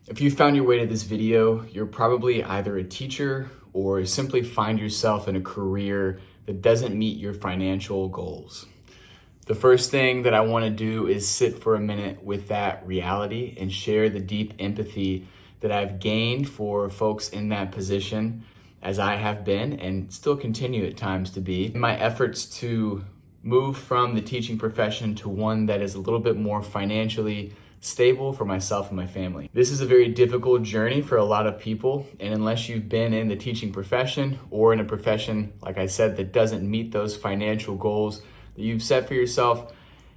If you found your way to this video, you're probably either a teacher or simply find yourself in a career that doesn't meet your financial goals. The first thing that I want to do is sit for a minute with that reality and share the deep empathy that I've gained for folks in that position, as I have been and still continue at times to be, in my efforts to move from the teaching profession to one that is a little bit more financially stable for myself and my family. This is a very difficult journey for a lot of people, and unless you've been in the teaching profession or in a profession, like I said, that doesn't meet those financial goals that you've set for yourself,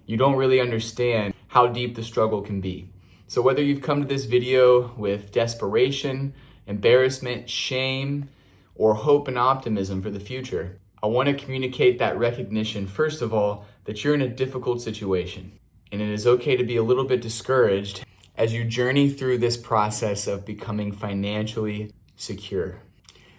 you don't really understand how deep the struggle can be. So whether you've come to this video with desperation, embarrassment, shame, or hope and optimism for the future, I want to communicate that recognition, first of all, that you're in a difficult situation. And it is okay to be a little bit discouraged as you journey through this process of becoming financially secure.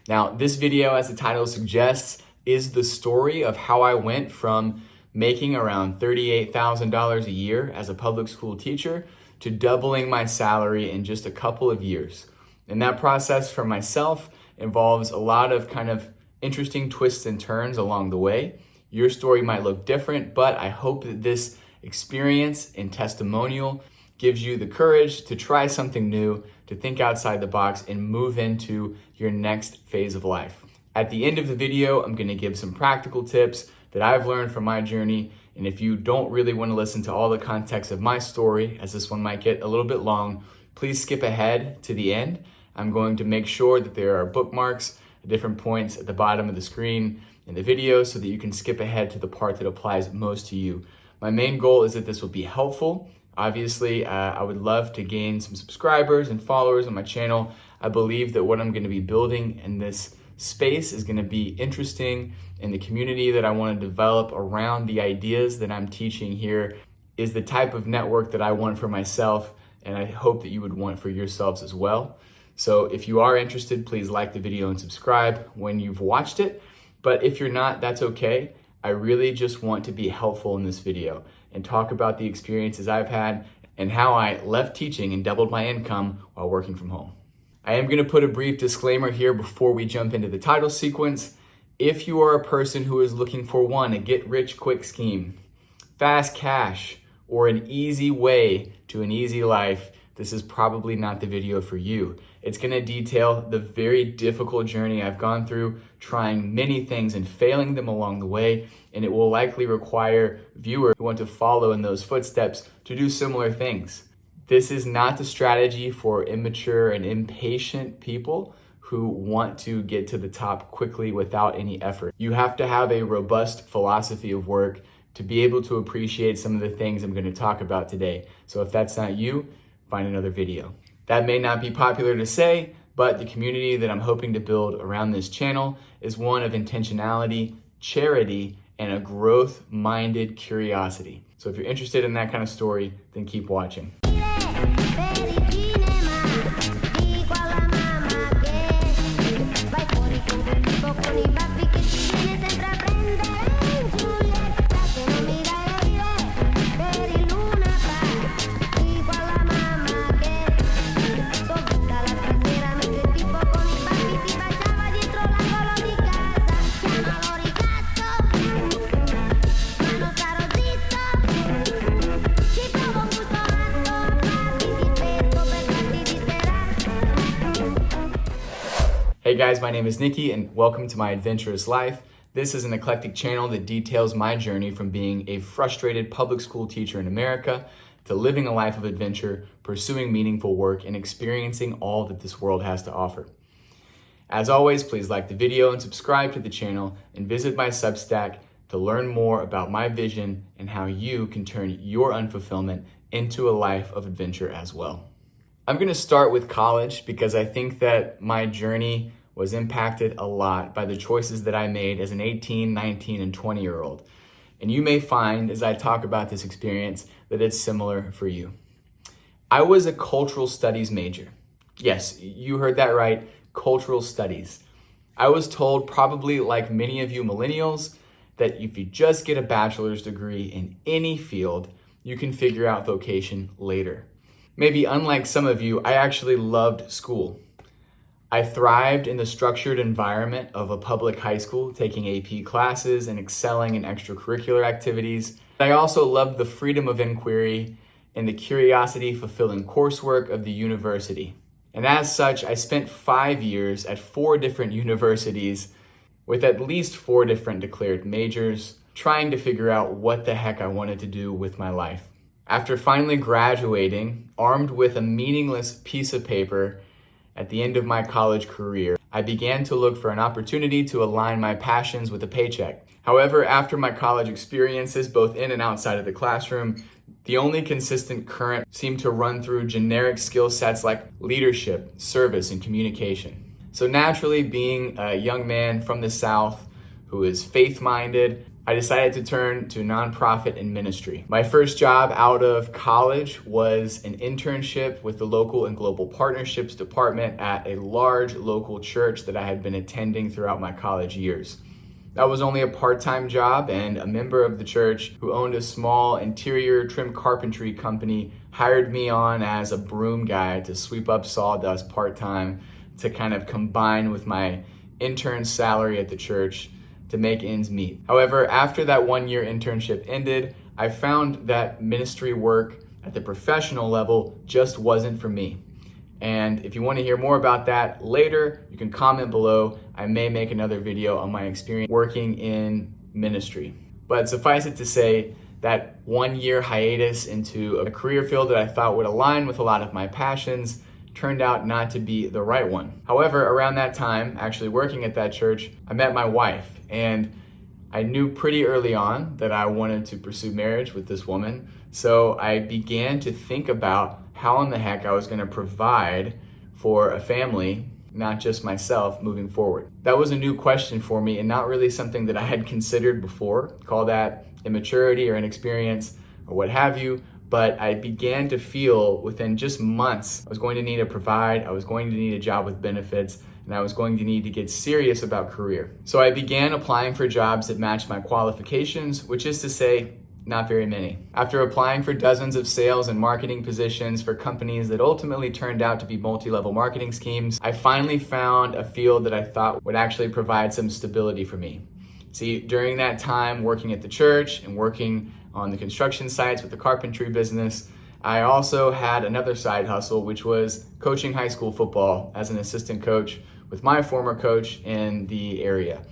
Now, this video, as the title suggests, is the story of how I went from making around $38,000 a year as a public school teacher to doubling my salary in just a couple of years. And that process for myself involves a lot of kind of interesting twists and turns along the way. Your story might look different, but I hope that this experience and testimonial gives you the courage to try something new, to think outside the box and move into your next phase of life. At the end of the video, I'm going to give some practical tips that I've learned from my journey. And if you don't really want to listen to all the context of my story, as this one might get a little bit long, please skip ahead to the end. I'm going to make sure that there are bookmarks at different points at the bottom of the screen in the video so that you can skip ahead to the part that applies most to you. My main goal is that this will be helpful. Obviously, I would love to gain some subscribers and followers on my channel. I believe that what I'm going to be building in this space is going to be interesting, and the community that I want to develop around the ideas that I'm teaching here is the type of network that I want for myself, and I hope that you would want for yourselves as well. So if you are interested, please like the video and subscribe when you've watched it. But if you're not, that's okay. I really just want to be helpful in this video and talk about the experiences I've had and how I left teaching and doubled my income while working from home. I am going to put a brief disclaimer here before we jump into the title sequence. If you are a person who is looking for a get-rich-quick scheme, fast cash, or an easy way to an easy life, this is probably not the video for you. It's going to detail the very difficult journey I've gone through, trying many things and failing them along the way, and it will likely require viewers who want to follow in those footsteps to do similar things. This is not the strategy for immature and impatient people who want to get to the top quickly without any effort. You have to have a robust philosophy of work to be able to appreciate some of the things I'm going to talk about today. So if that's not you, find another video. That may not be popular to say, but the community that I'm hoping to build around this channel is one of intentionality, charity, and a growth-minded curiosity. So if you're interested in that kind of story, then keep watching. Hey guys, my name is Nikki and welcome to my adventurous life. This is an eclectic channel that details my journey from being a frustrated public school teacher in America to living a life of adventure, pursuing meaningful work, and experiencing all that this world has to offer. As always, please like the video and subscribe to the channel and visit my Substack to learn more about my vision and how you can turn your unfulfillment into a life of adventure as well. I'm going to start with college because I think that my journey was impacted a lot by the choices that I made as an 18, 19, and 20-year-old. And you may find, as I talk about this experience, that it's similar for you. I was a cultural studies major. Yes, you heard that right, cultural studies. I was told, probably like many of you millennials, that if you just get a bachelor's degree in any field, you can figure out vocation later. Maybe unlike some of you, I actually loved school. I thrived in the structured environment of a public high school, taking AP classes and excelling in extracurricular activities. I also loved the freedom of inquiry and the curiosity-fulfilling coursework of the university. And as such, I spent 5 years at 4 different universities with at least 4 different declared majors, trying to figure out what the heck I wanted to do with my life. After finally graduating, armed with a meaningless piece of paper at the end of my college career, I began to look for an opportunity to align my passions with a paycheck. However, after my college experiences, both in and outside of the classroom, the only consistent current seemed to run through generic skill sets like leadership, service, and communication. So naturally, being a young man from the South who is faith-minded, I decided to turn to nonprofit and ministry. My first job out of college was an internship with the local and global partnerships department at a large local church that I had been attending throughout my college years. That was only a part-time job, and a member of the church who owned a small interior trim carpentry company hired me on as a broom guy to sweep up sawdust part-time to kind of combine with my intern salary at the church to make ends meet. However, after that 1-year internship ended, I found that ministry work at the professional level just wasn't for me. And if you want to hear more about that later, you can comment below. I may make another video on my experience working in ministry. But suffice it to say, that 1-year hiatus into a career field that I thought would align with a lot of my passions turned out not to be the right one. However, around that time, actually working at that church, I met my wife, and I knew pretty early on that I wanted to pursue marriage with this woman. So I began to think about how in the heck I was going to provide for a family, not just myself, moving forward. That was a new question for me and not really something that I had considered before. Call that immaturity or inexperience or what have you. But I began to feel within just months, I was going to need to provide, I was going to need a job with benefits, and I was going to need to get serious about career. So I began applying for jobs that matched my qualifications, which is to say, not very many. After applying for dozens of sales and marketing positions for companies that ultimately turned out to be multi-level marketing schemes, I finally found a field that I thought would actually provide some stability for me. See, during that time working at the church and working on the construction sites with the carpentry business, I also had another side hustle, which was coaching high school football as an assistant coach with my former coach in the area.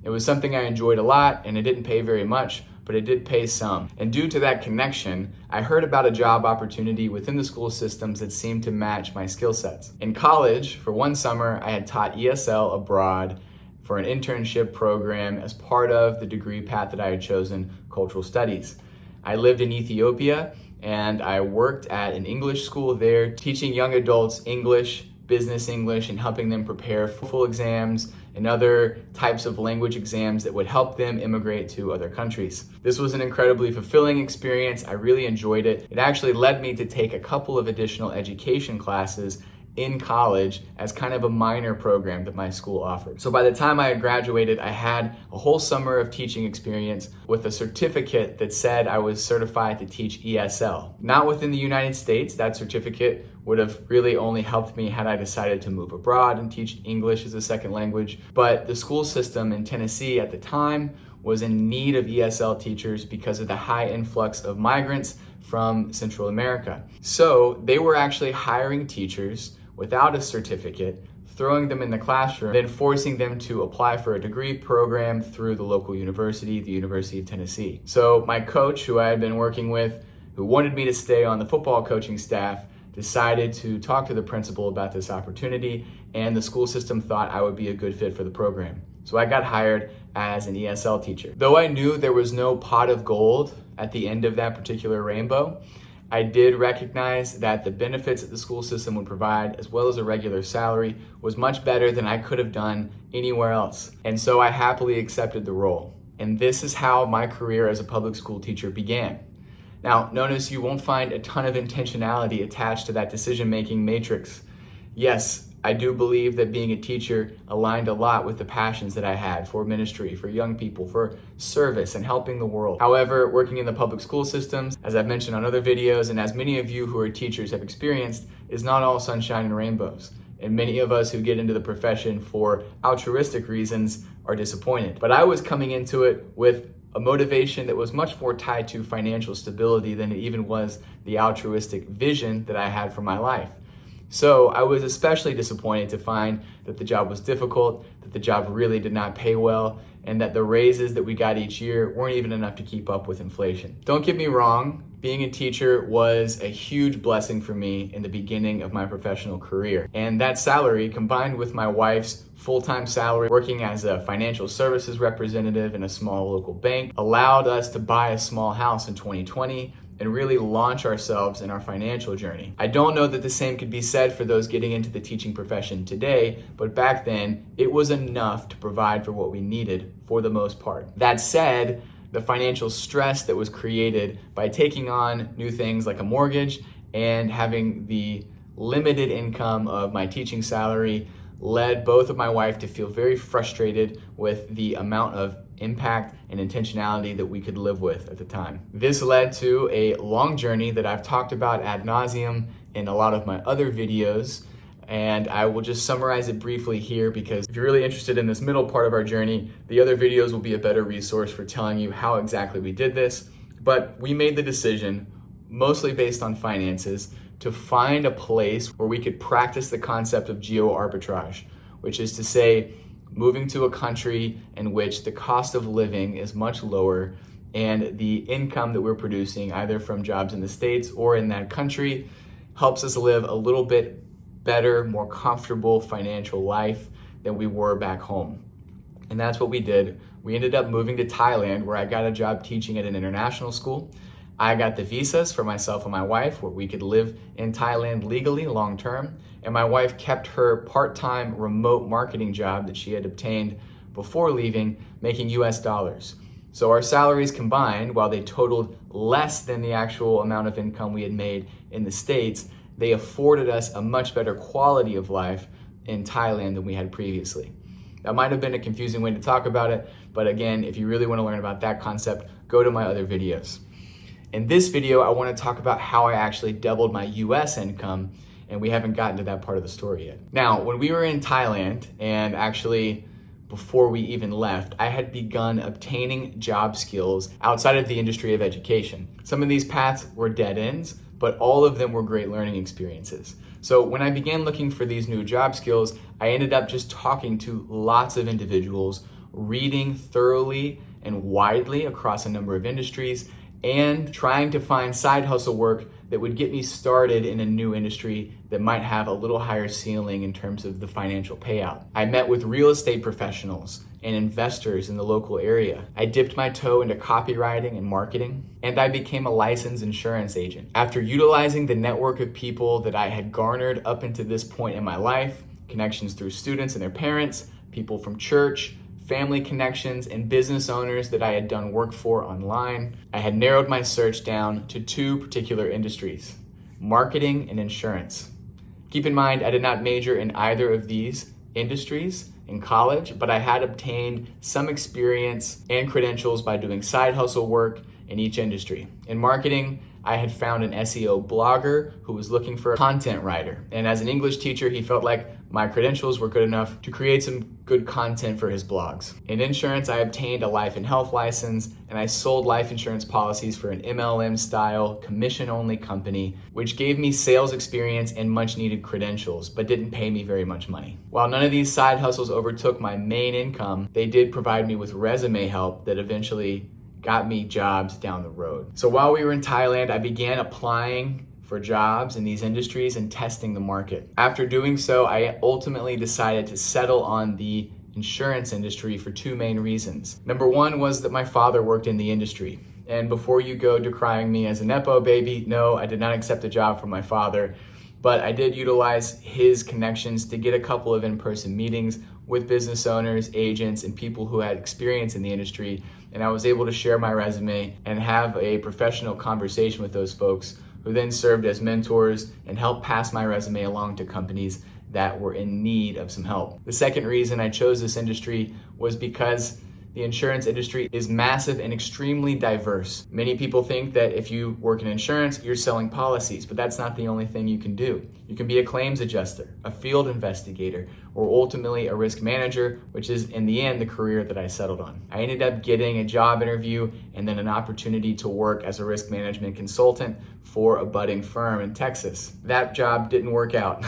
It was something I enjoyed a lot, and it didn't pay very much, but it did pay some. And due to that connection, I heard about a job opportunity within the school systems that seemed to match my skill sets. In college, for one summer, I had taught ESL abroad for an internship program as part of the degree path that I had chosen, cultural studies. I lived in Ethiopia, and I worked at an English school there, teaching young adults English, business English, and helping them prepare for full exams and other types of language exams that would help them immigrate to other countries. This was an incredibly fulfilling experience. I really enjoyed it. It actually led me to take a couple of additional education classes in college as kind of a minor program that my school offered. So by the time I had graduated, I had a whole summer of teaching experience with a certificate that said I was certified to teach ESL. Not within the United States. That certificate would have really only helped me had I decided to move abroad and teach English as a second language. But the school system in Tennessee at the time was in need of ESL teachers because of the high influx of migrants from Central America. So they were actually hiring teachers without a certificate, throwing them in the classroom, then forcing them to apply for a degree program through the local university, the University of Tennessee. So my coach, who I had been working with, who wanted me to stay on the football coaching staff, decided to talk to the principal about this opportunity, and the school system thought I would be a good fit for the program. So I got hired as an ESL teacher. Though I knew there was no pot of gold at the end of that particular rainbow, I did recognize that the benefits that the school system would provide, as well as a regular salary, was much better than I could have done anywhere else. And so I happily accepted the role. And this is how my career as a public school teacher began. Now, notice you won't find a ton of intentionality attached to that decision-making matrix. Yes, I do believe that being a teacher aligned a lot with the passions that I had for ministry, for young people, for service and helping the world. However, working in the public school systems, as I've mentioned on other videos, and as many of you who are teachers have experienced, is not all sunshine and rainbows. And many of us who get into the profession for altruistic reasons are disappointed. But I was coming into it with a motivation that was much more tied to financial stability than it even was the altruistic vision that I had for my life. So I was especially disappointed to find that the job was difficult, that the job really did not pay well, and that the raises that we got each year weren't even enough to keep up with inflation. Don't get me wrong, being a teacher was a huge blessing for me in the beginning of my professional career. And that salary, combined with my wife's full-time salary working as a financial services representative in a small local bank, allowed us to buy a small house in 2020 and really launch ourselves in our financial journey. I don't know that the same could be said for those getting into the teaching profession today, but back then it was enough to provide for what we needed for the most part. That said, the financial stress that was created by taking on new things like a mortgage and having the limited income of my teaching salary led both of my wife to feel very frustrated with the amount of impact and intentionality that we could live with at the time. This led to a long journey that I've talked about ad nauseum in a lot of my other videos, and I will just summarize it briefly here because if you're really interested in this middle part of our journey, the other videos will be a better resource for telling you how exactly we did this. But we made the decision, mostly based on finances, to find a place where we could practice the concept of geo-arbitrage, which is to say, moving to a country in which the cost of living is much lower and the income that we're producing, either from jobs in the States or in that country, helps us live a little bit better, more comfortable financial life than we were back home. And that's what we did. We ended up moving to Thailand, where I got a job teaching at an international school. I got the visas for myself and my wife, where we could live in Thailand legally long term. And my wife kept her part-time remote marketing job that she had obtained before leaving, making US dollars. So our salaries combined, while they totaled less than the actual amount of income we had made in the States, they afforded us a much better quality of life in Thailand than we had previously. That might have been a confusing way to talk about it, but again, if you really want to learn about that concept, go to my other videos. In this video, I want to talk about how I actually doubled my US income, and we haven't gotten to that part of the story yet. Now, when we were in Thailand, and actually before we even left, I had begun obtaining job skills outside of the industry of education. Some of these paths were dead ends, but all of them were great learning experiences. So when I began looking for these new job skills, I ended up just talking to lots of individuals, reading thoroughly and widely across a number of industries, and trying to find side hustle work that would get me started in a new industry that might have a little higher ceiling in terms of the financial payout. I met with real estate professionals and investors in the local area. I dipped my toe into copywriting and marketing, and I became a licensed insurance agent. After utilizing the network of people that I had garnered up into this point in my life, connections through students and their parents, people from church, family connections, and business owners that I had done work for online, I had narrowed my search down to two particular industries: marketing and insurance. Keep in mind, I did not major in either of these industries in college, but I had obtained some experience and credentials by doing side hustle work in each industry. In marketing, I had found an SEO blogger who was looking for a content writer. And as an English teacher, he felt like my credentials were good enough to create some good content for his blogs. In insurance, I obtained a life and health license, and I sold life insurance policies for an MLM-style, commission-only company, which gave me sales experience and much-needed credentials, but didn't pay me very much money. While none of these side hustles overtook my main income, they did provide me with resume help that eventually got me jobs down the road. So while we were in Thailand, I began applying for jobs in these industries and testing the market. After doing so, I ultimately decided to settle on the insurance industry for two main reasons. Number one was that my father worked in the industry. And before you go decrying me as a Nepo baby, no, I did not accept a job from my father, but I did utilize his connections to get a couple of in-person meetings with business owners, agents, and people who had experience in the industry. And I was able to share my resume and have a professional conversation with those folks who then served as mentors and helped pass my resume along to companies that were in need of some help. The second reason I chose this industry was because the insurance industry is massive and extremely diverse. Many people think that if you work in insurance, you're selling policies, but that's not the only thing you can do. You can be a claims adjuster, a field investigator, or ultimately a risk manager, which is in the end the career that I settled on. I ended up getting a job interview and then an opportunity to work as a risk management consultant for a budding firm in Texas. That job didn't work out.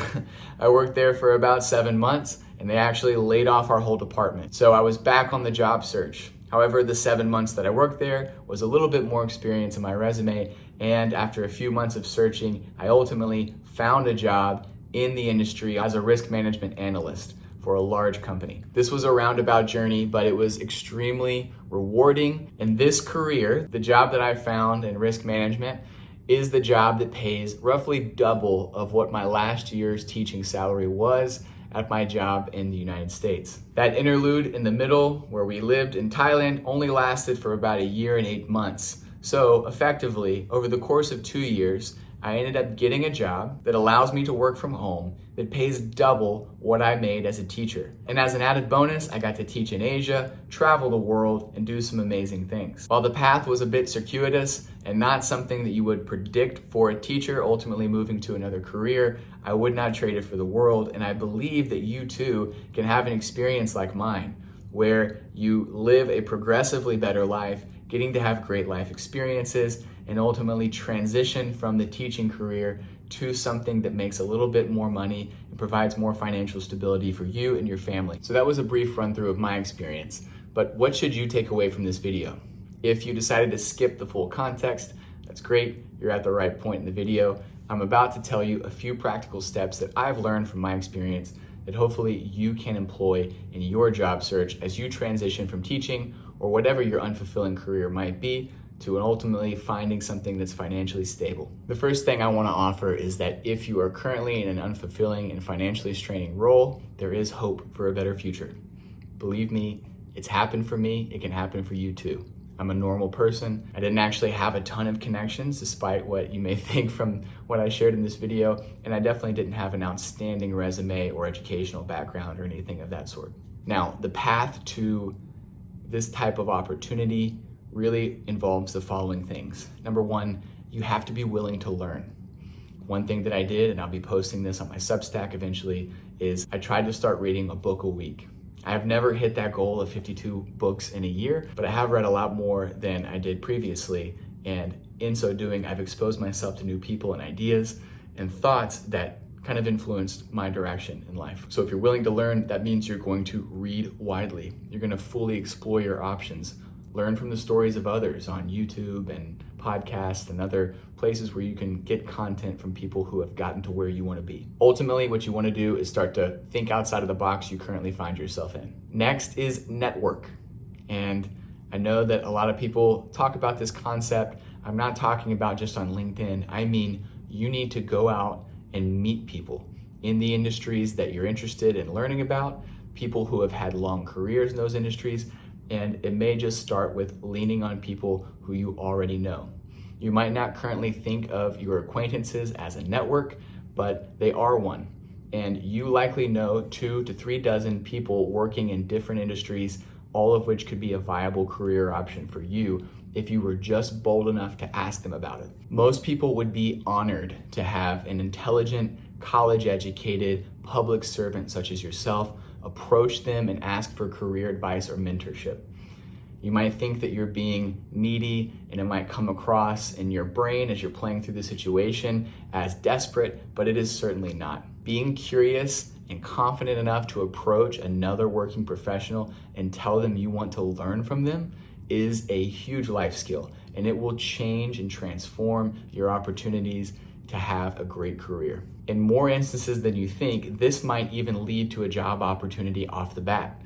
I worked there for about 7 months, and they actually laid off our whole department. So I was back on the job search. However, the 7 months that I worked there was a little bit more experience in my resume, and after a few months of searching, I ultimately found a job in the industry as a risk management analyst for a large company. This was a roundabout journey, but it was extremely rewarding. And this career, the job that I found in risk management, is the job that pays roughly double of what my last year's teaching salary was at my job in the United States. That interlude in the middle, where we lived in Thailand, only lasted for about 1 year and 8 months. So effectively, over the course of 2 years, I ended up getting a job that allows me to work from home, that pays double what I made as a teacher. And as an added bonus, I got to teach in Asia, travel the world, and do some amazing things. While the path was a bit circuitous and not something that you would predict for a teacher ultimately moving to another career, I would not trade it for the world. And I believe that you too can have an experience like mine, where you live a progressively better life, getting to have great life experiences, and ultimately transition from the teaching career to something that makes a little bit more money and provides more financial stability for you and your family. So that was a brief run through of my experience. But what should you take away from this video? If you decided to skip the full context, that's great. You're at the right point in the video. I'm about to tell you a few practical steps that I've learned from my experience that hopefully you can employ in your job search as you transition from teaching or whatever your unfulfilling career might be to ultimately finding something that's financially stable. The first thing I want to offer is that if you are currently in an unfulfilling and financially straining role, there is hope for a better future. Believe me, it's happened for me, it can happen for you too. I'm a normal person. I didn't actually have a ton of connections, despite what you may think from what I shared in this video, and I definitely didn't have an outstanding resume or educational background or anything of that sort. Now, the path to this type of opportunity really involves the following things. Number one, you have to be willing to learn. One thing that I did, and I'll be posting this on my Substack eventually, is I tried to start reading a book a week. I have never hit that goal of 52 books in a year, but I have read a lot more than I did previously. And in so doing, I've exposed myself to new people and ideas and thoughts that kind of influenced my direction in life. So if you're willing to learn, that means you're going to read widely. You're going to fully explore your options. Learn from the stories of others on YouTube and podcasts and other places where you can get content from people who have gotten to where you want to be. Ultimately, what you want to do is start to think outside of the box you currently find yourself in. Next is network. And I know that a lot of people talk about this concept. I'm not talking about just on LinkedIn. I mean, you need to go out and meet people in the industries that you're interested in learning about, people who have had long careers in those industries. And it may just start with leaning on people who you already know. You might not currently think of your acquaintances as a network, but they are one. And you likely know 2 to 3 dozen people working in different industries, all of which could be a viable career option for you if you were just bold enough to ask them about it. Most people would be honored to have an intelligent, college-educated public servant such as yourself approach them and ask for career advice or mentorship. You might think that you're being needy, and it might come across in your brain as you're playing through the situation as desperate, but it is certainly not. Being curious and confident enough to approach another working professional and tell them you want to learn from them is a huge life skill, and it will change and transform your opportunities to have a great career. In more instances than you think, this might even lead to a job opportunity off the bat.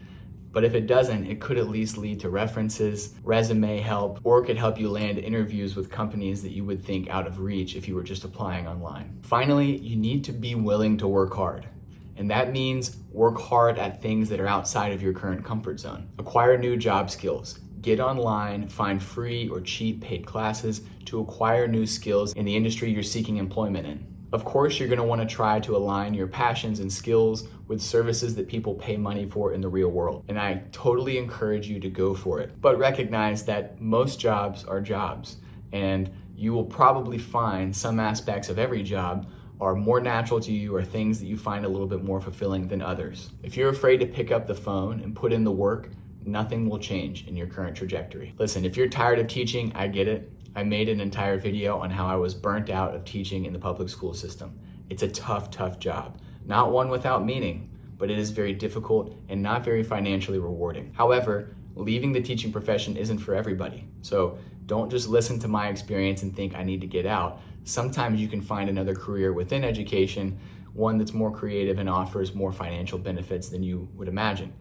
But if it doesn't, it could at least lead to references, resume help, or it could help you land interviews with companies that you would think out of reach if you were just applying online. Finally, you need to be willing to work hard. And that means work hard at things that are outside of your current comfort zone. Acquire new job skills. Get online, find free or cheap paid classes to acquire new skills in the industry you're seeking employment in. Of course, you're going to want to try to align your passions and skills with services that people pay money for in the real world. And I totally encourage you to go for it. But recognize that most jobs are jobs, and you will probably find some aspects of every job are more natural to you or things that you find a little bit more fulfilling than others. If you're afraid to pick up the phone and put in the work, nothing will change in your current trajectory. Listen, if you're tired of teaching, I get it. I made an entire video on how I was burnt out of teaching in the public school system. It's a tough job. Not one without meaning, but it is very difficult and not very financially rewarding. However, leaving the teaching profession isn't for everybody. So don't just listen to my experience and think I need to get out. Sometimes you can find another career within education, one that's more creative and offers more financial benefits than you would imagine.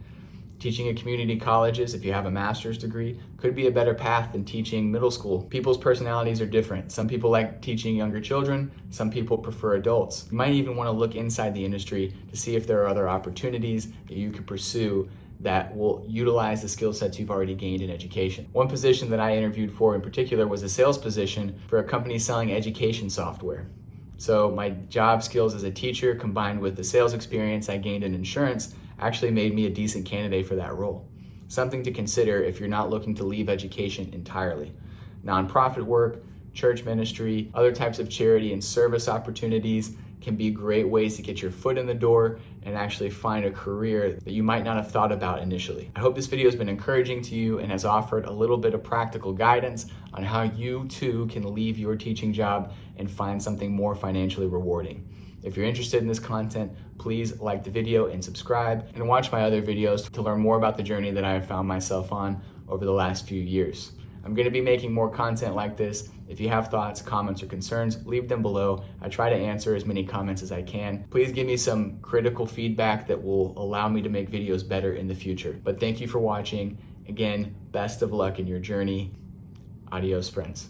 Teaching at community colleges, if you have a master's degree, could be a better path than teaching middle school. People's personalities are different. Some people like teaching younger children, some people prefer adults. You might even want to look inside the industry to see if there are other opportunities that you can pursue that will utilize the skill sets you've already gained in education. One position that I interviewed for in particular was a sales position for a company selling education software. So my job skills as a teacher combined with the sales experience I gained in insurance actually made me a decent candidate for that role. Something to consider if you're not looking to leave education entirely. Nonprofit work, church ministry, other types of charity and service opportunities can be great ways to get your foot in the door and actually find a career that you might not have thought about initially. I hope this video has been encouraging to you and has offered a little bit of practical guidance on how you too can leave your teaching job and find something more financially rewarding. If you're interested in this content, please like the video and subscribe and watch my other videos to learn more about the journey that I have found myself on over the last few years. I'm going to be making more content like this. If you have thoughts, comments, or concerns, leave them below. I try to answer as many comments as I can. Please give me some critical feedback that will allow me to make videos better in the future. But thank you for watching. Again, best of luck in your journey. Adios, friends.